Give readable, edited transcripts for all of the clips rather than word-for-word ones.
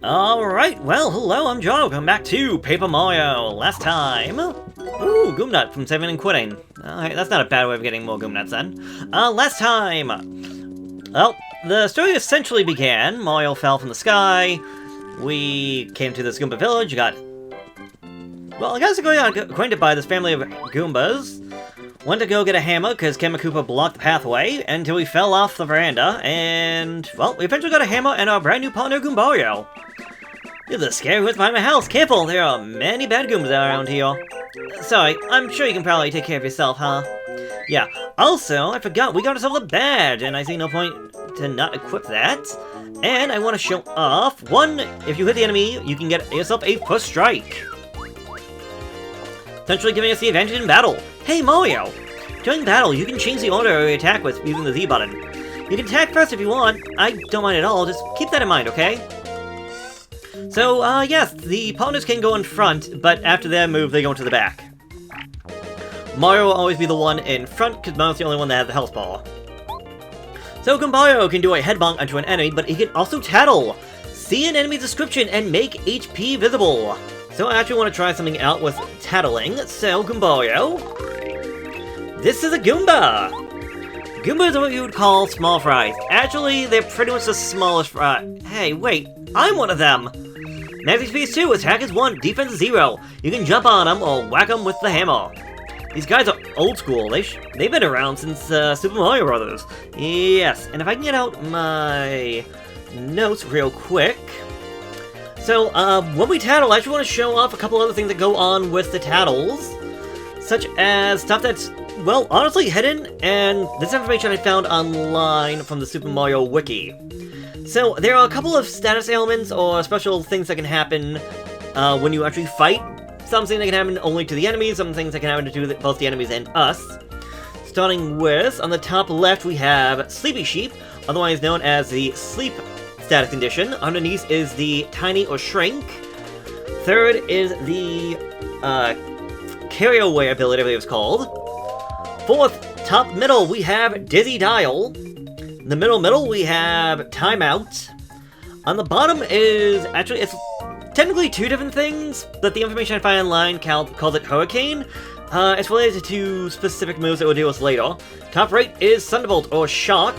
Alright, well, hello, I'm Joe. Welcome back to Paper Mario. Last time... Ooh, Goomnut from saving and quitting. Alright, that's not a bad way of getting more Goomnuts then. Last time... Well, the story essentially began. Mario fell from the sky. We came to this Goomba village, got... Well, I guess we got acquainted by this family of Goombas. Went to go get a hammer, because Koopa blocked the pathway, until we fell off the veranda, and... Well, we eventually got a hammer and our brand new partner, Goombario. You're the scary what's behind my house. Careful, there are many bad Goombas around here. Sorry, I'm sure you can probably take care of yourself, huh? Yeah. Also, I forgot, we got ourselves a badge, and I see no point to not equip that. And I want to show off, one, if you hit the enemy, you can get yourself a first strike. Essentially giving us the advantage in battle. Hey Mario! During battle, you can change the order of your attack with using the Z button. You can attack first if you want. I don't mind at all, just keep that in mind, okay? So, yes, the partners can go in front, but after their move, they go into the back. Mario will always be the one in front, because Mario's the only one that has the health bar. So, Goombario can do a headbonk onto an enemy, but he can also tattle! See an enemy description and make HP visible! So I actually want to try something out with tattling, so Goombario... This is a Goomba! Goombas are what you would call small fries. Actually, they're pretty much the smallest fry. Hey, wait, I'm one of them! Max HP is 2, attack is 1, defense is 0. You can jump on them or whack them with the hammer. These guys are old school. They've been around since Super Mario Bros. Yes, and if I can get out my notes real quick... So, when we tattle, I actually want to show off a couple other things that go on with the tattles. Such as stuff that's, well, honestly hidden, and this information I found online from the Super Mario Wiki. So, there are a couple of status ailments or special things that can happen when you actually fight. Some things that can happen only to the enemies, some things that can happen to both the enemies and us. Starting with, on the top left, we have Sleepy Sheep, otherwise known as the Sleep status condition. Underneath is the Tiny or Shrink. Third is the Carry-Away ability, I believe it's called. Fourth, top middle, we have Dizzy Dial. In the middle, we have Timeout. On the bottom is, actually, it's technically two different things, but the information I find online calls it Hurricane. It's related to specific moves that we'll deal with later. Top right is Thunderbolt or Shock.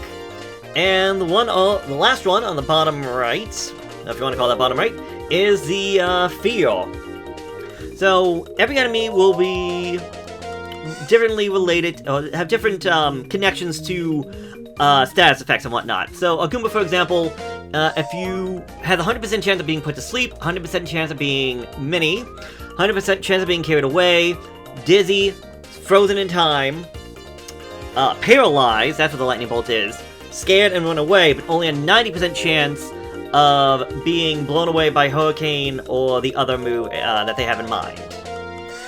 And the last one on the bottom right, if you want to call that bottom right, is the Fear. So every enemy will be differently related, or have different connections to status effects and whatnot. So a Goomba, for example, if you have a 100% chance of being put to sleep, 100% chance of being mini, 100% chance of being carried away, dizzy, frozen in time, paralyzed, that's what the lightning bolt is, scared and run away, but only a 90% chance of being blown away by Hurricane or the other move that they have in mind.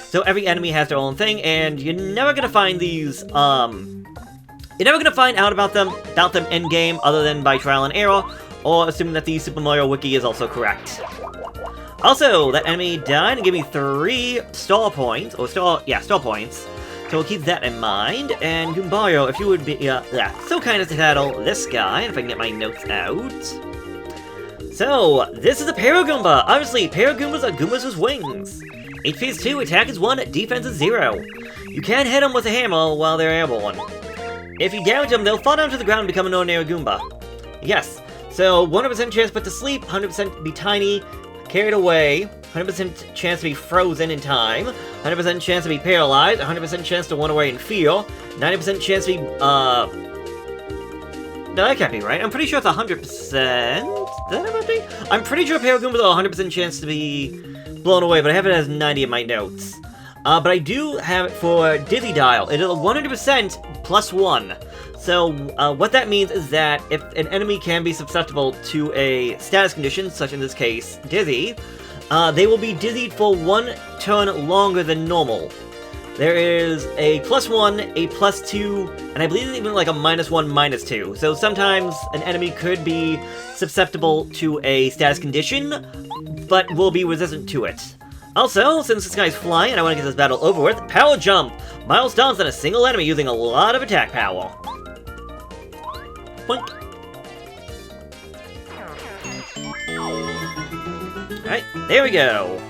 So every enemy has their own thing, and you're never gonna find these, you're never gonna find out about them in-game other than by trial and error, or assuming that the Super Mario Wiki is also correct. Also, that enemy died and gave me 3 star points, star points. So we'll keep that in mind, and Goombario, if you would be, so kind as to tattle this guy, if I can get my notes out. So, this is a Para-Goomba! Obviously, Para-Goombas are Goombas with wings. HP is 2, attack is 1, defense is 0. You can hit them with a hammer while they're airborne. If you damage them, they'll fall down to the ground and become an ordinary Goomba. Yes, so 100% chance put to sleep, 100% be tiny, carried away, 100% chance to be frozen in time, 100% chance to be paralyzed, 100% chance to run away in fear, 90% chance to be, no, that can't be right. I'm pretty sure it's 100%. Does that have be? I'm pretty sure Para-Goombas are 100% chance to be blown away, but I have it as 90 in my notes. But I do have it for Dizzy Dial. It is 100% plus 1. So, what that means is that if an enemy can be susceptible to a status condition, such in this case, Dizzy, they will be dizzied for 1 turn longer than normal. There is a plus 1, a plus 2, and I believe even like a minus 1, minus 2. So sometimes an enemy could be susceptible to a status condition, but will be resistant to it. Also, since this guy's flying and I want to get this battle over with, Power Jump! Milestones on a single enemy using a lot of attack power. Boink. Alright, there we go.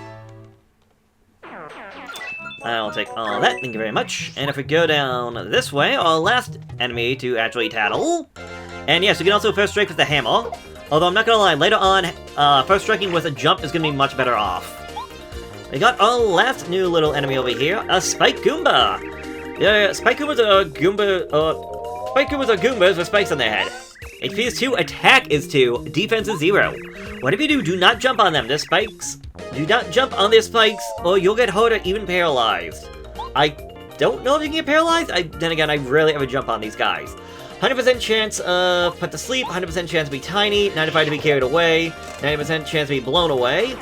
I'll take all that, thank you very much. And if we go down this way, our last enemy to actually tattle. And yes, you can also first strike with the hammer. Although I'm not gonna lie, later on, first striking with a jump is gonna be much better off. We got our last new little enemy over here, a Spike Goomba. Yeah, Spike Goombas are Spike Goombas are Goombas with spikes on their head. HP is 2, attack is 2, defense is 0. Whatever you do, do not jump on them. Their spikes. Do not jump on their spikes, or you'll get hurt or even paralyzed. I don't know if you can get paralyzed. Then again, I rarely ever jump on these guys. 100% chance of put to sleep, 100% chance to be tiny, 95% to be carried away, 90% chance to be blown away,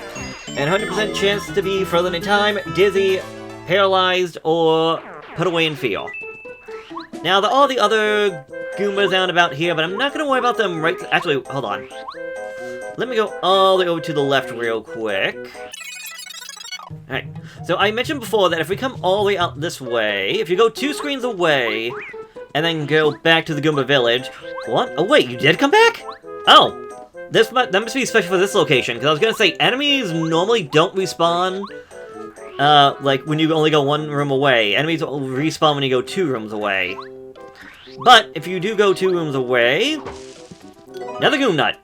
and 100% chance to be frozen in time, dizzy, paralyzed, or put away in fear. Now, there are all the other Goombas down about here, but I'm not going to worry about them right... Actually, hold on. Let me go all the way over to the left real quick. Alright, so I mentioned before that if we come all the way out this way, if you go 2 screens away, and then go back to the Goomba village... What? Oh wait, you did come back? Oh! That must be special for this location, because I was going to say, enemies normally don't respawn... like, when you only go 1 room away. Enemies will respawn when you go 2 rooms away. But, if you do go 2 rooms away... Another Goom Nut!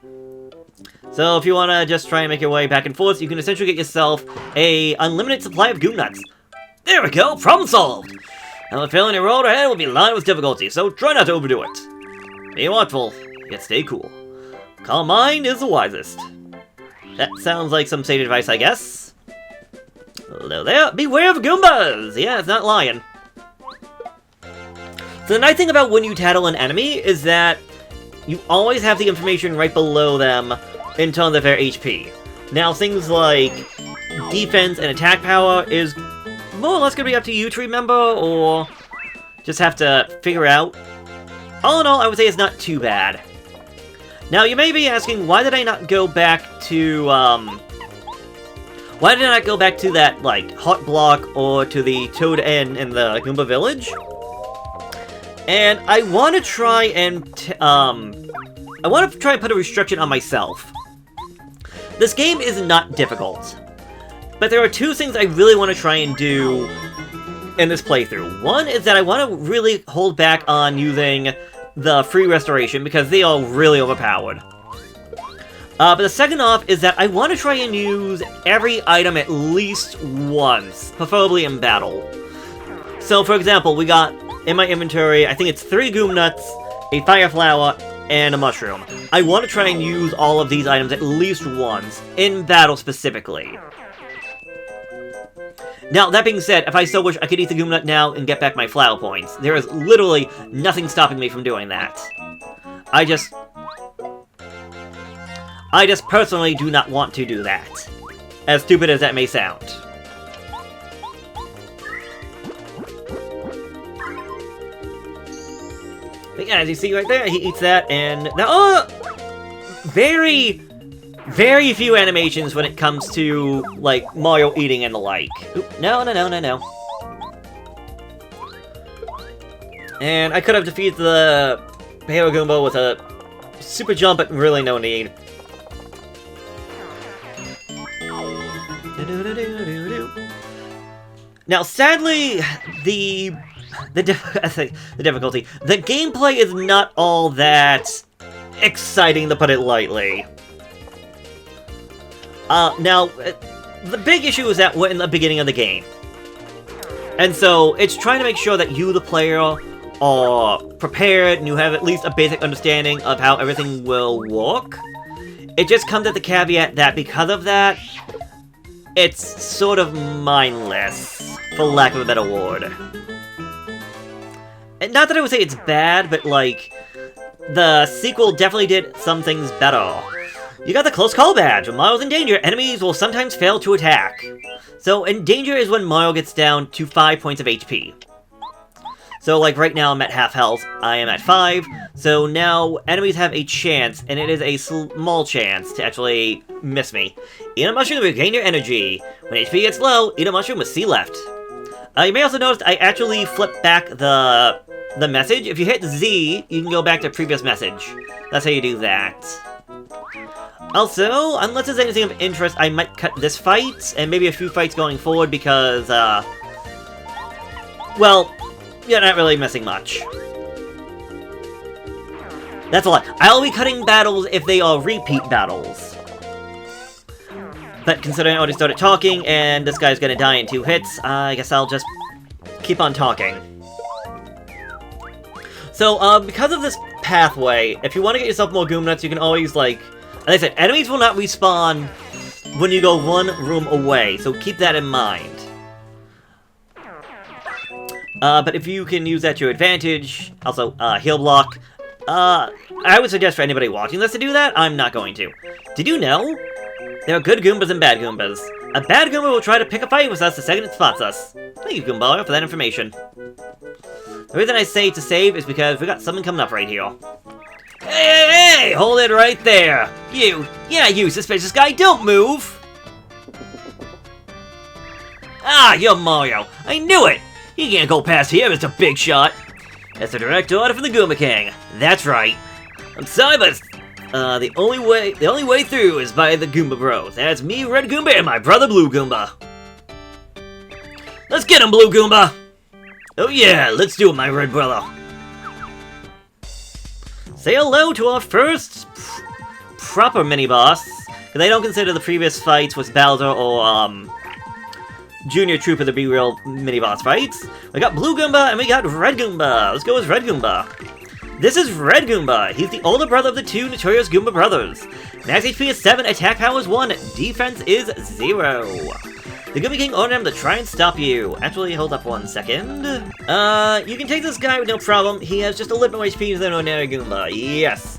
So, if you want to just try and make your way back and forth, you can essentially get yourself a unlimited supply of Goom Nuts. There we go! Problem solved! Now, the failing your road ahead will be lined with difficulty, so try not to overdo it. Be watchful, yet stay cool. Calm mind is the wisest. That sounds like some sage advice, I guess. Hello there. Beware of Goombas! Yeah, it's not lying. So the nice thing about when you tattle an enemy is that you always have the information right below them in terms of their HP. Now, things like defense and attack power is more or less going to be up to you to remember, or just have to figure out. All in all, I would say it's not too bad. Now, you may be asking, why did I not go back to, why did I not go back to that, like, Hot Block or to the Toad Inn in the Goomba Village? And I want to try and, I want to try and put a restriction on myself. This game is not difficult. But there are 2 things I really want to try and do in this playthrough. One is that I want to really hold back on using the free restoration, because they are really overpowered. But the second off is that I want to try and use every item at least once, preferably in battle. So, for example, we got, in my inventory, I think it's 3 Goom Nuts, a Fire Flower, and a Mushroom. I want to try and use all of these items at least once, in battle specifically. Now, that being said, if I so wish, I could eat the Goom Nut now and get back my flower points. There is literally nothing stopping me from doing that. I just personally do not want to do that. As stupid as that may sound. But yeah, as you see right there, he eats that, and now, oh! Very few animations when it comes to, like, Mario eating and the like. Oop, no. And I could have defeated the Halo Goomba with a super jump, but really no need. Now, sadly, the difficulty, the gameplay is not all that exciting, to put it lightly. Now, the big issue is that we're in the beginning of the game. And so, it's trying to make sure that you, the player, are prepared and you have at least a basic understanding of how everything will work. It just comes at the caveat that because of that, it's sort of mindless, for lack of a better word. And not that I would say it's bad, but like, the sequel definitely did some things better. You got the Close Call badge. When Mario's in danger, enemies will sometimes fail to attack. So, in danger is when Mario gets down to 5 points of HP. So, like, right now I'm at half health, I am at 5, so now enemies have a chance, and it is a small chance to actually miss me. Eat a mushroom to regain your energy. When HP gets low, eat a mushroom with C left. You may also notice I actually flipped back the message. If you hit Z, you can go back to previous message. That's how you do that. Also, unless there's anything of interest, I might cut this fight, and maybe a few fights going forward, because, well, you're not really missing much. That's a lot. I'll be cutting battles if they are repeat battles. But considering I already started talking, and this guy's gonna die in 2 hits, I guess I'll just keep on talking. So, because of this pathway, if you want to get yourself more Goom Nuts, you can always, like I said, enemies will not respawn when you go 1 room away, so keep that in mind. But if you can use that to your advantage, also, heal block, I would suggest for anybody watching this to do that. I'm not going to. Did you know? There are good Goombas and bad Goombas. A bad Goomba will try to pick a fight with us the second it spots us. Thank you, Goomba, for that information. The reason I say to save is because we got something coming up right here. Hey! Hold it right there! You suspicious guy, don't move! Ah, you're Mario! I knew it! You can't go past here, Mr. Big Shot! That's a direct order from the Goomba King. That's right. I'm sorry, but the only way through is by the Goomba Bros. That's me, Red Goomba, and my brother Blue Goomba. Let's get him, Blue Goomba! Oh yeah, let's do it, my red brother. Say hello to our first proper mini-boss, because I don't consider the previous fights with Bowser or, Junior Trooper to be real mini-boss fights. We got Blue Goomba and we got Red Goomba. Let's go with Red Goomba. This is Red Goomba. He's the older brother of the 2 notorious Goomba brothers. Max HP is 7, attack power is 1, defense is 0. The Goomba King ordered him to try and stop you. Actually, hold up 1 second. You can take this guy with no problem. He has just a little more HP than ordinary Goomba. Yes.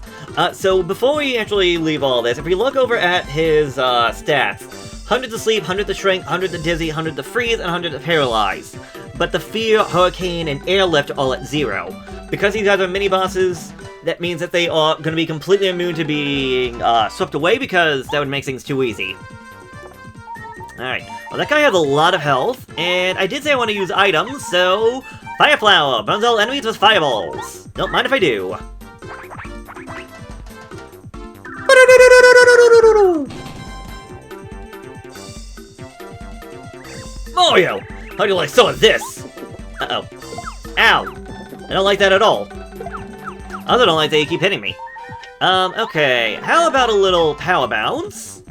So before we actually leave all this, if we look over at his stats, 100 to sleep, 100 to shrink, 100 to dizzy, 100 to freeze, and 100 to paralyze. But the fear, hurricane, and airlift are all at 0. Because these guys are mini-bosses, that means that they are going to be completely immune to being swept away, because that would make things too easy. Alright, well that guy has a lot of health, and I did say I want to use items, so... Fire Flower! Burns all enemies with fireballs! Don't mind if I do. Mario! How do you like some of this? Uh-oh. Ow! I don't like that at all. I also don't like that you keep hitting me. Okay. How about a little power bounce?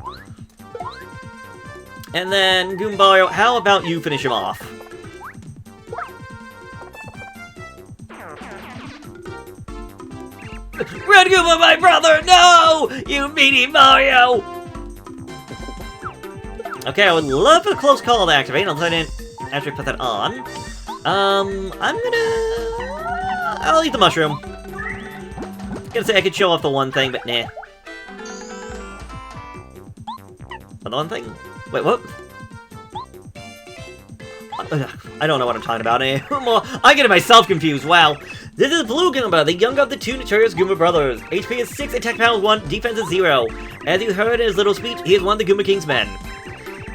And then, Goombario, how about you finish him off? Red Goomba, my brother! No! You meanie Mario! Okay, I would love a close call to activate, unless I didn't actually put that on. I'll eat the mushroom. Gonna say I could show off the one thing, but nah. The one thing? Wait, what? I don't know what I'm talking about anymore. I'm getting myself confused, wow. This is Blue Goomba, the younger of the 2 notorious Goomba brothers. HP is 6, attack power is 1, defense is 0. As you heard in his little speech, he is one of the Goomba King's men.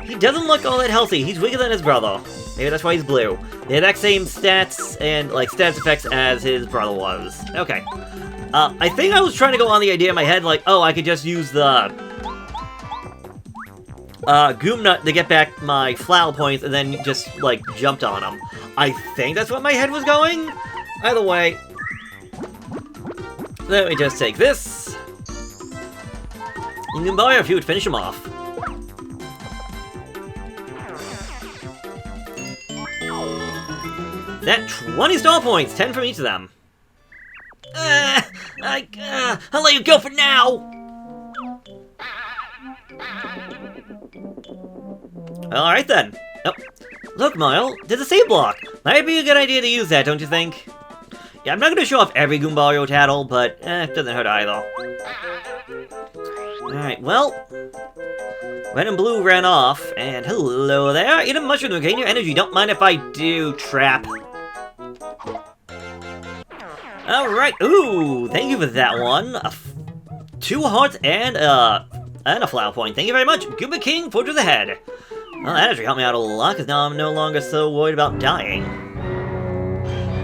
He doesn't look all that healthy, he's weaker than his brother. Maybe that's why he's blue. The exact same stats and, like, status effects as his brother was. Okay. I think I was trying to go on the idea in my head, like, oh, I could just use the Goom Nut to get back my flower points and then just, like, jumped on them. I think that's what my head was going. Either way, let me just take this. And Goomba, if you would finish him off. That 20 star points, 10 from each of them. I'll let you go for now! Alright then. Oh, look, Mile, there's a save block. Might be a good idea to use that, don't you think? Yeah, I'm not gonna show off every Goombario tattle, but it doesn't hurt either. Alright, well... Red and Blue ran off, and hello there. Eat a mushroom to gain your energy. Don't mind if I do, trap. Alright, ooh, thank you for that one. 2 hearts and a flower point. Thank you very much. Goomba King, forge to the head. Well, that actually helped me out a lot, because now I'm no longer so worried about dying.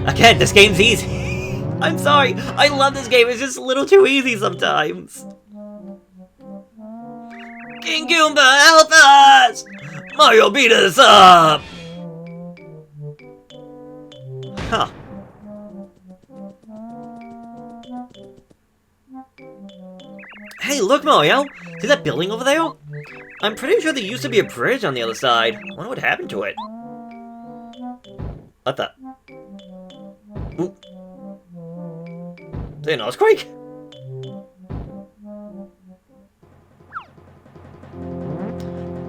Again, this game's easy. I'm sorry, I love this game, it's just a little too easy sometimes. King Goomba, help us! Mario beat us up! Huh. Hey, look, Mario! See that building over there? I'm pretty sure there used to be a bridge on the other side. I wonder what happened to it. What the? Ooh. Is there an earthquake?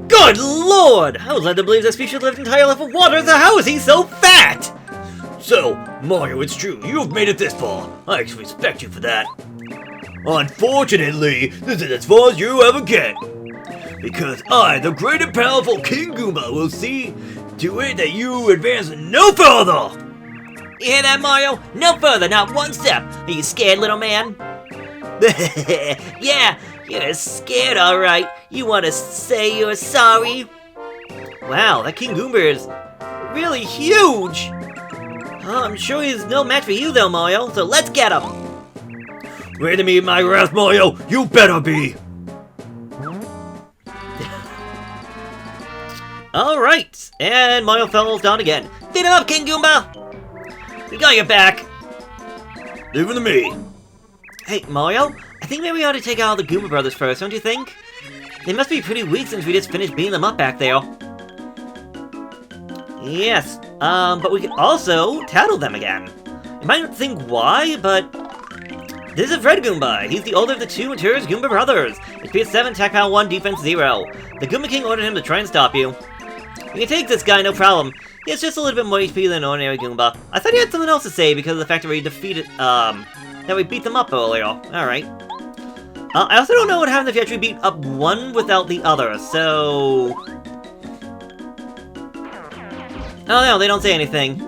Good lord! I was led to believe this species lived entirely off of water, so how is he so fat? So, Mario, it's true, you've made it this far. I respect you for that. Unfortunately, this is as far as you ever get. Because I, the great and powerful King Goomba, will see to it that you advance no further! You hear that, Mario? No further, not one step. Are you scared, little man? Yeah, you're scared, alright. You want to say you're sorry? Wow, that King Goomba is really huge! I'm sure he's no match for you, though, Mario, so let's get him! Ready to meet my wrath, Mario? You better be! Alright, and Mario falls down again. Beat him up, King Goomba! We got your back! Leave it to me! Hey, Mario, I think maybe we ought to take out the Goomba brothers first, don't you think? They must be pretty weak since we just finished beating them up back there. Yes, but we can also tattle them again. You might not think why, but this is Red Goomba. He's the older of the two mature Goomba brothers. HP 7, attack power 1, defense 0. The Goomba King ordered him to try and stop you. You can take this guy, no problem. He has just a little bit more HP than an ordinary Goomba. I thought he had something else to say because of the fact that we defeated, that we beat them up earlier. Alright. I also don't know what happens if you actually beat up one without the other, so... Oh no, they don't say anything.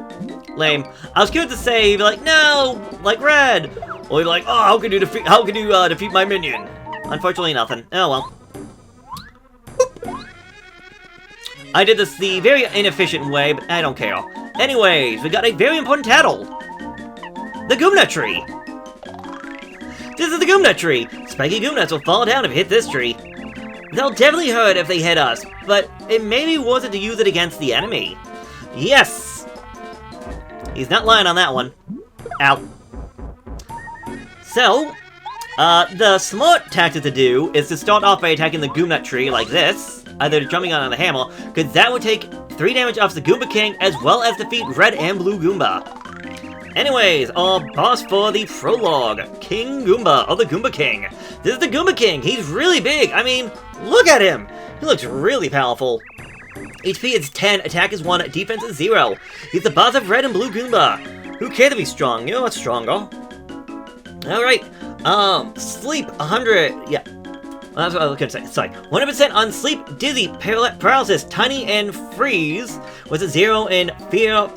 Lame. I was curious to say, he'd be like, no! Like Red! Or he'd be like, oh, how can you defeat my minion? Unfortunately, nothing. Oh well. Boop. I did this the very inefficient way, but I don't care. Anyways, we got a very important tattle. The Goomba Tree. This is the Goomba Tree. Spiky Goomnuts will fall down if you hit this tree. They'll definitely hurt if they hit us, but it may be worth it to use it against the enemy. Yes! He's not lying on that one. Ow. So, the smart tactic to do is to start off by attacking the Goomba Tree like this, either jumping on the hammer, because that would take 3 damage off the Goomba King, as well as defeat Red and Blue Goomba. Anyways, our boss for the prologue, King Goomba, or the Goomba King. This is the Goomba King. He's really big. I mean, look at him. He looks really powerful. HP is 10, attack is 1, defense is 0. He's the boss of Red and Blue Goomba. Who cares to be strong? You know what's stronger. Alright, sleep 100, yeah. Well, that's what I was gonna say, sorry. 100% on sleep, dizzy, paralysis, tiny, and freeze, with a 0 in fear,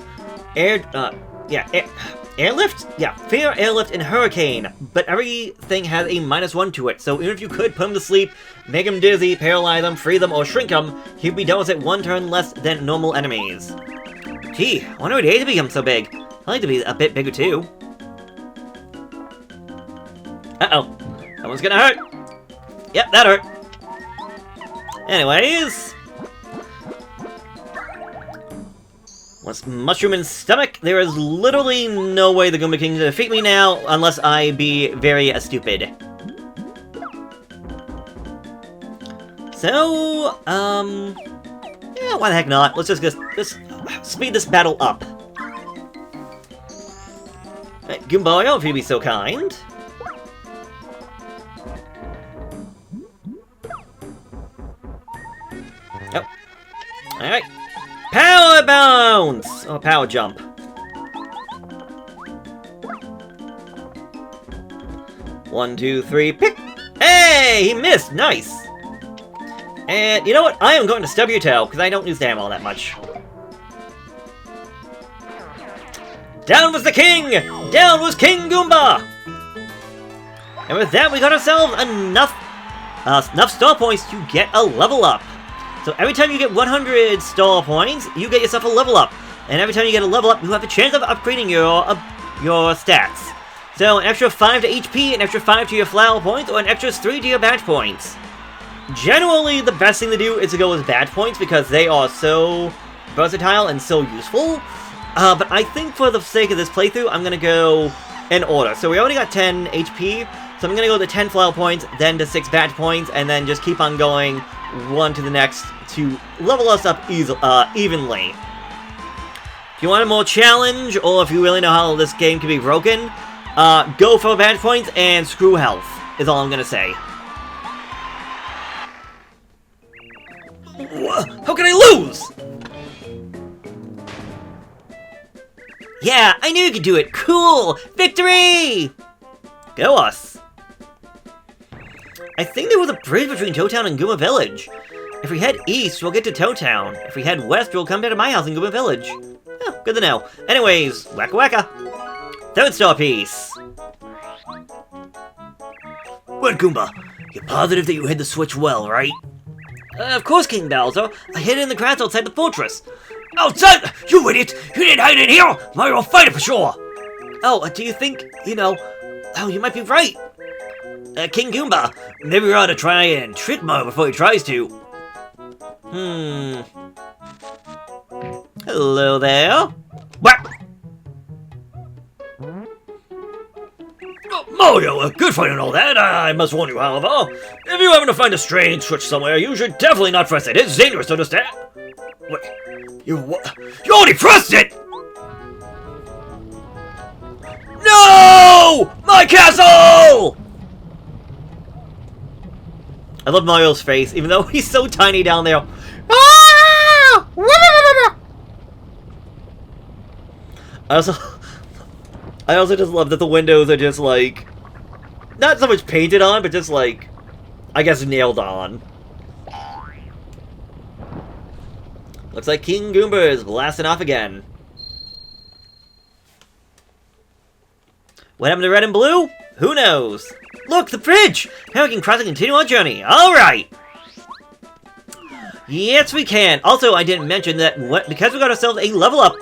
airlift? Yeah, fear, airlift, and hurricane. But everything has a -1 to it, so even if you could put him to sleep, make him dizzy, paralyze him, free them, or shrink him, he'd be done with it 1 turn less than normal enemies. Gee, I wonder what it is to become so big. I'd like to be a bit bigger too. Uh-oh. That one's gonna hurt. Yep, that hurt. Anyways. Once mushroom in stomach, there is literally no way the Goomba King can defeat me now, unless I be very stupid. So, yeah, why the heck not? Let's just speed this battle up. Alright, Goomba, if you'd be so kind. Oh. Alright. Power bounce! Oh, power jump. One, two, three, pick! Hey! He missed! Nice! And you know what? I am going to stub your toe, because I don't use damn all that much. Down was the king! Down was King Goomba! And with that, we got ourselves enough star points to get a level up. So every time you get 100 star points, you get yourself a level up. And every time you get a level up, you have a chance of upgrading your stats. So an extra 5 to HP, an extra 5 to your flower points, or an extra 3 to your badge points. Generally, the best thing to do is to go with bad points because they are so versatile and so useful. But I think for the sake of this playthrough, I'm gonna go in order. So we already got 10 HP, so I'm gonna go to 10 flower points, then to 6 badge points, and then just keep on going one to the next to level us up evenly. If you want a more challenge, or if you really know how this game can be broken, go for badge points and screw health, is all I'm gonna say. How can I lose? Yeah, I knew you could do it. Cool! Victory! Go us. I think there was a bridge between Toad Town and Goomba Village. If we head east, we'll get to Toad Town. If we head west, we'll come down to my house in Goomba Village. Oh, good to know. Anyways, wacka wacka. Third star piece. What, Goomba? You're positive that you hid the switch well, right? Of course, King Bowser. I hid it in the grass outside the fortress. Outside? You idiot! You didn't hide it here! Mario will fight it for sure! Oh, do you think, you might be right. King Goomba, maybe we ought to try and trick Mario before he tries to. Hello there. What? Oh, Mario, good fight and all that. I must warn you, however. If you happen to find a strange switch somewhere, you should definitely not press it. It's dangerous, understand? Wait, you already pressed it! No! My castle! I love Mario's face, even though he's so tiny down there. Ah! I also just love that the windows are just like, not so much painted on, but just like, I guess nailed on. Looks like King Goomba is blasting off again. What happened to red and blue? Who knows? Look, the bridge! Now we can cross and continue our journey. Alright! Yes, we can. Also, I didn't mention that because we got ourselves a level up,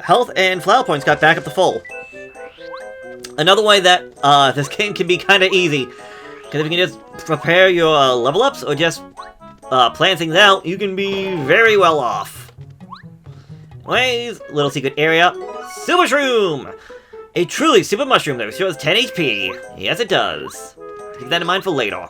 health and flower points got back up to full. Another way that this game can be kind of easy, because if you can just prepare your level ups or just plan things out, you can be very well off. Anyways, little secret area. Super Shroom! A truly super mushroom that restores 10 HP. Yes, it does. Keep that in mind for later.